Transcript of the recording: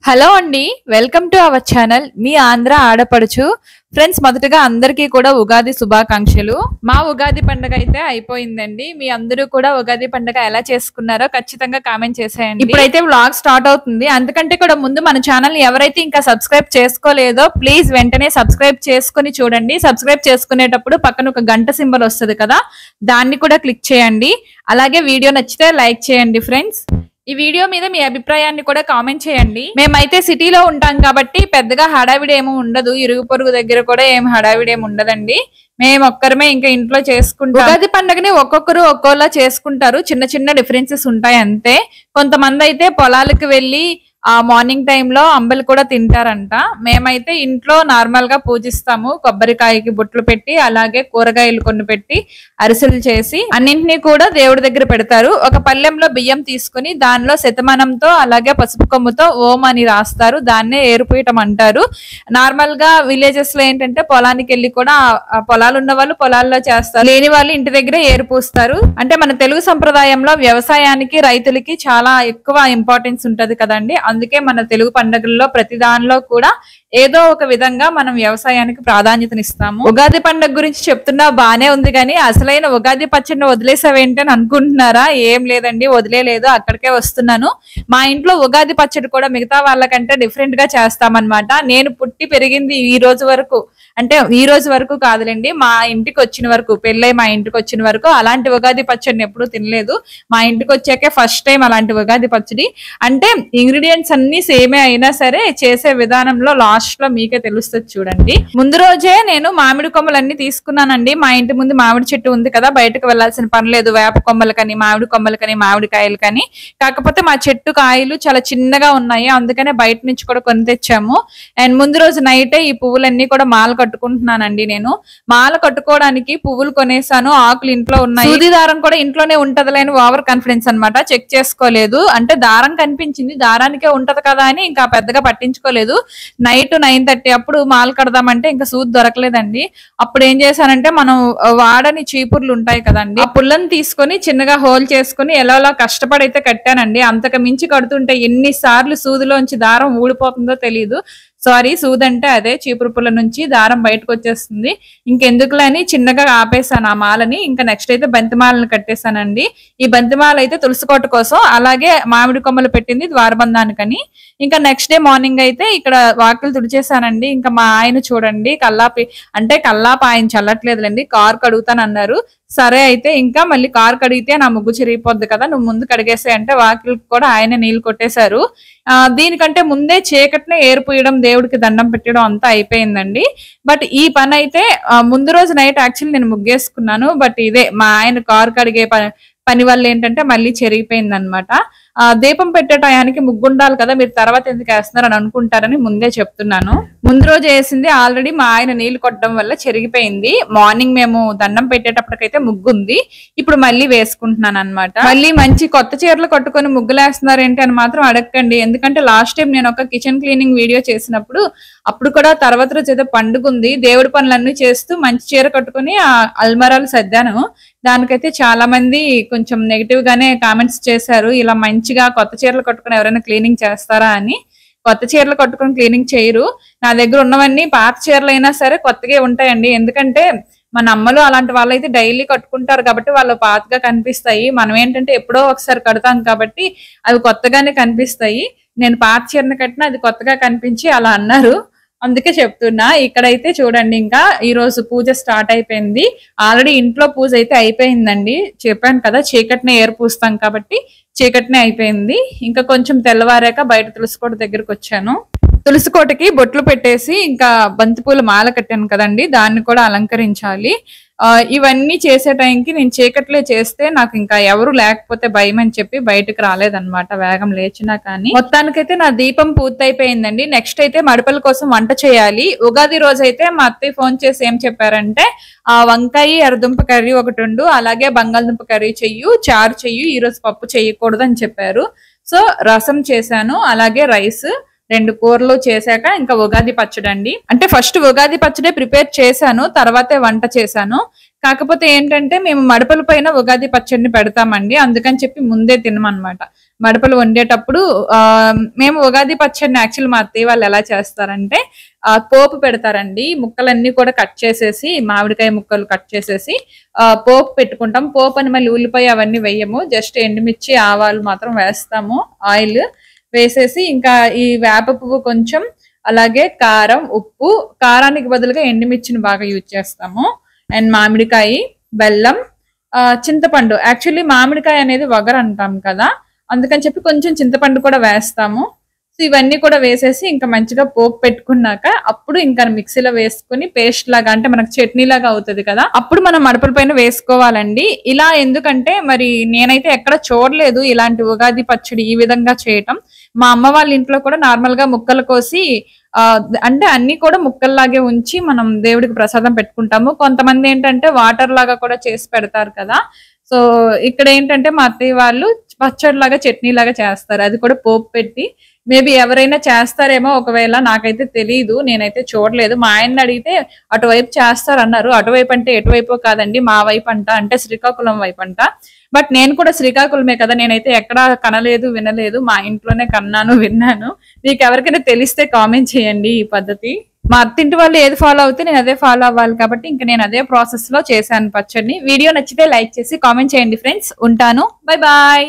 Hello అండి, welcome to our channel మీ ఆంధ్ర ఆడపడుచు. Friends, మొదటగా అందరికీ కూడా ఉగాది శుభాకాంక్షలు. మా ఉగాది పండుగ అయితే అయిపోయిందండి. మీ అందరూ కూడా ఉగాది పండుగ ఎలా చేసుకున్నారో ఖచ్చితంగా కామెంట్ చేసేయండి. ఇప్పుడైతే వ్లాగ్ స్టార్ట్ అవుతుంది. అందుకంటే కూడా ముందు మన ఛానల్ ఎవరైతే ఇంకా సబ్స్క్రైబ్ చేసుకోలేదో ప్లీజ్ వెంటనే సబ్స్క్రైబ్ చేసుకుని చూడండి. సబ్స్క్రైబ్ చేసుకునేటప్పుడు పక్కన ఒక గంట సింబల్ వస్తుంది కదా, దాన్ని కూడా క్లిక్ చేయండి. అలాగే వీడియో నచ్చితే లైక్ చేయండి. ఫ్రెండ్స్, ఈ వీడియో మీద మీ అభిప్రాయాన్ని కూడా కామెంట్ చేయండి. మేమైతే సిటీలో ఉంటాం కాబట్టి పెద్దగా హడావిడి ఏమో ఉండదు. ఇరుగు పొరుగు దగ్గర కూడా ఏం హడావిడి ఏమి ఉండదండి. మేము ఒక్కరమే ఇంకా ఇంట్లో చేసుకుంటాం. ఉగాది పండుగని ఒక్కొక్కరు ఒక్కోలా చేసుకుంటారు. చిన్న చిన్న డిఫరెన్సెస్ ఉంటాయి అంతే. కొంతమంది అయితే పొలాలకు వెళ్ళి ఆ మార్నింగ్ టైంలో అంబలి కూడా తింటారంట. మేమైతే ఇంట్లో నార్మల్ గా పూజిస్తాము. కొబ్బరికాయకి బొట్లు పెట్టి అలాగే కూరగాయలు కొన్ని పెట్టి అరిసెలు చేసి అన్నింటినీ కూడా దేవుడి దగ్గర పెడతారు. ఒక పళ్ళెంలో బియ్యం తీసుకుని దానిలో శతమానంతో అలాగే పసుపు కొమ్ముతో ఓం అని రాస్తారు. దాన్నే ఏరుపీయటం అంటారు. నార్మల్ గా విలేజెస్ లో ఏంటంటే పొలానికి వెళ్ళి కూడా పొలాలు ఉన్న వాళ్ళు పొలాల్లో చేస్తారు, లేని వాళ్ళు ఇంటి దగ్గరే ఏరుపూస్తారు. అంటే మన తెలుగు సంప్రదాయంలో వ్యవసాయానికి రైతులకి చాలా ఎక్కువ ఇంపార్టెన్స్ ఉంటది కదండి. అందుకే మన తెలుగు పండుగల్లో ప్రతి దానిలో కూడా ఏదో ఒక విధంగా మనం వ్యవసాయానికి ప్రాధాన్యతనిస్తాము. ఉగాది పండుగ గురించి చెప్తున్నా బానే ఉంది, కానీ అసలైన ఉగాది పచ్చడిని వదిలేసావేంటి అని అనుకుంటున్నారా? ఏం లేదండి, వదిలేదు, అక్కడికే వస్తున్నాను. మా ఇంట్లో ఉగాది పచ్చడి కూడా మిగతా వాళ్ళకంటే డిఫరెంట్ గా చేస్తామన్నమాట. నేను పుట్టి పెరిగింది ఈ రోజు వరకు, అంటే ఈ రోజు వరకు కాదులేండి, మా ఇంటికి వచ్చిన వరకు, పెళ్ళై మా ఇంటికి వచ్చిన వరకు అలాంటి ఉగాది పచ్చడిని ఎప్పుడూ తినలేదు. మా ఇంటికి వచ్చాకే ఫస్ట్ టైం అలాంటి ఉగాది పచ్చడి. అంటే ఇంగ్రీడియంట్స్ అన్ని సేమే అయినా సరే చేసే విధానంలో లాస్ట్ లో మీకే తెలుస్తుంది చూడండి. ముందు రోజే నేను మామిడి కొమ్మలన్నీ తీసుకున్నానండి. మా ఇంటి ముందు మామిడి చెట్టు ఉంది కదా, బయటకు వెళ్లాల్సిన పని లేదు. వేప కొమ్మలకని మామిడి కొమ్మలకని మామిడికాయలు కానీ. కాకపోతే మా చెట్టు కాయలు చాలా చిన్నగా ఉన్నాయి, అందుకనే బయట నుంచి కూడా కొని తెచ్చాము. అండ్ ముందు రోజు నైటే ఈ పువ్వులన్నీ కూడా మాల కట్టుకుంటున్నానండి. నేను మాల కట్టుకోవడానికి పువ్వులు కొనేసాను. ఆకులు ఇంట్లో ఉన్నాయి. సూది దారం కూడా ఇంట్లోనే ఉంటదిలేని ఓవర్ కాన్ఫిడెన్స్ అనమాట. చెక్ చేసుకోలేదు, అంటే దారం కనిపించింది, దారానికే ఉంటది కదా అని ఇంకా పెద్దగా పట్టించుకోలేదు. నైట్ 9:30 అప్పుడు మాల కడదామంటే ఇంకా సూది దొరకలేదండి. అప్పుడు ఏం చేశానంటే, మనం వాడని చీపుర్లు ఉంటాయి కదండి, ఆ పుల్లని తీసుకొని చిన్నగా హోల్ చేసుకుని ఎలా కష్టపడైతే కట్టానండి. అంతకు మించి కడుతుంటే ఎన్నిసార్లు సూదిలోంచి దారం ఊడిపోతుందో తెలియదు. సారీ, సూదంటే అదే చీపురు పుల్ల నుంచి దారం బయటకు వచ్చేస్తుంది. ఇంకెందుకులే అని చిన్నగా ఆపేసాను ఆ మాలని. ఇంకా నెక్స్ట్ అయితే బంతిమాలను కట్టేశానండి. ఈ బంతిమాల అయితే తులసికోట కోసం, అలాగే మామిడి కొమ్మలు పెట్టింది ద్వారబంధానికని. ఇంకా నెక్స్ట్ డే మార్నింగ్ అయితే ఇక్కడ వాకిలు తుడిచేసానండి. ఇంకా మా ఆయన చూడండి, కల్లాపి ఆయన చల్లట్లేదులేండి, కారు కడుగుతానన్నారు. సరే అయితే ఇంకా మళ్ళీ కారు కడిగితే నా ముగ్గు చిరిగిపోద్ది కదా, నువ్వు ముందు కడిగేసే అంటే వాకిలికి కూడా ఆయన నీళ్లు కొట్టేశారు. దీనికంటే ముందే చీకటినే ఏర్పూయడం, దేవుడికి దండం పెట్టడం అంతా అయిపోయిందండి. బట్ ఈ పని అయితే ముందు రోజు నైట్ యాక్చువల్లీ నేను ముగ్గేసుకున్నాను. బట్ ఇదే మా ఆయన కారు కడిగే పని వల్ల ఏంటంటే మళ్ళీ చెరిగిపోయింది అనమాట. దీపం పెట్టే టయానికి ముగ్గు ఉండాలి కదా, మీరు తర్వాత ఎందుకు వేస్తున్నారు అని అనుకుంటారని ముందే చెప్తున్నాను. ముందు రోజు వేసింది ఆల్రెడీ మా ఆయన నీళ్లు కొట్టడం వల్ల చెరిగిపోయింది. మార్నింగ్ మేము దండం పెట్టేటప్పటికైతే ముగ్గు ఉంది, ఇప్పుడు మళ్ళీ వేసుకుంటున్నాను అనమాట. మళ్ళీ మంచి కొత్త చీరలు కట్టుకొని ముగ్గులు వేస్తున్నారు ఏంటి అని మాత్రం అడగండి. ఎందుకంటే లాస్ట్ టైం నేను ఒక కిచెన్ క్లీనింగ్ వీడియో చేసినప్పుడు అప్పుడు కూడా తర్వాత రోజు ఏదో పండుగ ఉంది, దేవుడి పనులన్నీ చేస్తూ మంచి చీర కట్టుకుని ఆ అల్మరాలు సర్దాను. దానికైతే చాలా మంది కొంచెం నెగిటివ్ గానే కామెంట్స్ చేశారు, ఇలా మంచిగా కొత్త చీరలు కట్టుకుని ఎవరైనా క్లీనింగ్ చేస్తారా అని. కొత్త చీరలు కట్టుకుని క్లీనింగ్ చేయరు. నా దగ్గర ఉన్నవన్నీ పాత చీరలు అయినా సరే కొత్తగా ఉంటాయండి. ఎందుకంటే మన అమ్మలు అలాంటి వాళ్ళైతే డైలీ కట్టుకుంటారు కాబట్టి వాళ్ళు పాతగా కనిపిస్తాయి. మనం ఏంటంటే ఎప్పుడో ఒకసారి కడతాం కాబట్టి అవి కొత్తగానే కనిపిస్తాయి. నేను పాత చీరను కట్టినా అది కొత్తగా కనిపించి అలా అన్నారు, అందుకే చెప్తున్నా. ఇక్కడైతే చూడండి, ఇంకా ఈ రోజు పూజ స్టార్ట్ అయిపోయింది. ఆల్రెడీ ఇంట్లో పూజ అయితే అయిపోయిందండి. చెప్పాను కదా చీకటినే ఏర్పూస్తాం కాబట్టి చీకటినే అయిపోయింది. ఇంకా కొంచెం తెల్లవారాక బయట తులసికోట దగ్గరకు వచ్చాను. తులసికోటకి బొట్లు పెట్టేసి ఇంకా బంతిపూల మాల కట్టాను కదండి, దాన్ని కూడా అలంకరించాలి. ఇవన్నీ చేసే టైంకి నేను చీకట్లే చేస్తే నాకు ఇంకా ఎవరు లేకపోతే భయం అని చెప్పి బయటకు రాలేదన్నమాట, వేగం లేచినా కానీ. మొత్తానికైతే నా దీపం పూర్తయిపోయిందండి. నెక్స్ట్ అయితే మడపల కోసం వంట చేయాలి. ఉగాది రోజు అయితే మా అత్తయ్య ఫోన్ చేసి ఏం చెప్పారంటే, వంకాయ ఎర్రదుంప కర్రీ ఒకటి ఉండు, అలాగే బంగాళదుంప కర్రీ చెయ్యు, చారు చెయ్యు, ఈ రోజు పప్పు చెయ్యకూడదు అని చెప్పారు. సో రసం చేశాను, అలాగే రైస్, 2 కూరలు చేశాక ఇంకా ఉగాది పచ్చడి అండి. అంటే ఫస్ట్ ఉగాది పచ్చడే ప్రిపేర్ చేశాను, తర్వాతే వంట చేశాను. కాకపోతే ఏంటంటే మేము మడపల పైన ఉగాది పచ్చడిని పెడతామండి. అందుకని చెప్పి ముందే తినమనమాట. మడపలు వండేటప్పుడు మేము ఉగాది పచ్చడిని యాక్చువల్ మా అత్తయ్య వాళ్ళు ఎలా చేస్తారంటే పోపు పెడతారండి. ముక్కలన్నీ కూడా కట్ చేసేసి మామిడికాయ ముక్కలు కట్ చేసేసి పోపు పెట్టుకుంటాం. పోపు అని మళ్ళీ ఉల్లిపాయ అవన్నీ వేయము. జస్ట్ ఎండుమిర్చి ఆవాలు మాత్రం వేస్తాము. ఆయిల్ వేసేసి ఇంకా ఈ వేప పువ్వు కొంచెం, అలాగే కారం, ఉప్పు, కారానికి బదులుగా ఎండుమిర్చిని బాగా యూజ్ చేస్తాము. అండ్ మామిడికాయ, బెల్లం, చింతపండు. యాక్చువల్లీ మామిడికాయ అనేది వగరు అంటాం కదా, అందుకని చెప్పి కొంచెం చింతపండు కూడా వేస్తాము. సో ఇవన్నీ కూడా వేసేసి ఇంకా మంచిగా పోపు పెట్టుకున్నాక అప్పుడు ఇంకా మిక్సీలో వేసుకుని పేస్ట్ లాగా, అంటే మనకు చట్నీ లాగా అవుతుంది కదా, అప్పుడు మనం మడపల పైన వేసుకోవాలండి. ఇలా ఎందుకంటే మరి నేనైతే ఎక్కడ చూడలేదు ఇలాంటి ఉగాది పచ్చడి ఈ విధంగా చేయటం. మా అమ్మ వాళ్ళ ఇంట్లో కూడా నార్మల్ గా ముక్కలు కోసి అంటే అన్ని కూడా ముక్కల్లాగే ఉంచి మనం దేవుడికి ప్రసాదం పెట్టుకుంటాము. కొంతమంది ఏంటంటే వాటర్ లాగా కూడా చేసి పెడతారు కదా. సో ఇక్కడ ఏంటంటే మా అత్తయ్య వాళ్ళు పచ్చడి లాగా చట్నీ లాగా చేస్తారు. అది కూడా పోపు పెట్టి. మేబీ ఎవరైనా చేస్తారేమో, ఒకవేళ నాకైతే తెలియదు, నేనైతే చూడలేదు. మా ఆయన్ని అడిగితే అటువైపు చేస్తారు అన్నారు. అటువైపు అంటే ఎటువైపు కాదండి, మా వైపు అంట, అంటే శ్రీకాకుళం వైపు అంట. బట్ నేను కూడా శ్రీకాకుళమే కదా, నేనైతే ఎక్కడా కనలేదు, వినలేదు. మా ఇంట్లోనే కన్నాను, విన్నాను. మీకు ఎవరికైనా తెలిస్తే కామెంట్ చేయండి ఈ పద్ధతి. మా అత్తింటి వాళ్ళు ఏది ఫాలో అవుతే నేను అదే ఫాలో అవ్వాలి కాబట్టి ఇంకా నేను అదే ప్రాసెస్ లో చేశాను పచ్చడిని. వీడియో నచ్చితే లైక్ చేసి కామెంట్ చేయండి ఫ్రెండ్స్. ఉంటాను, బై బాయ్.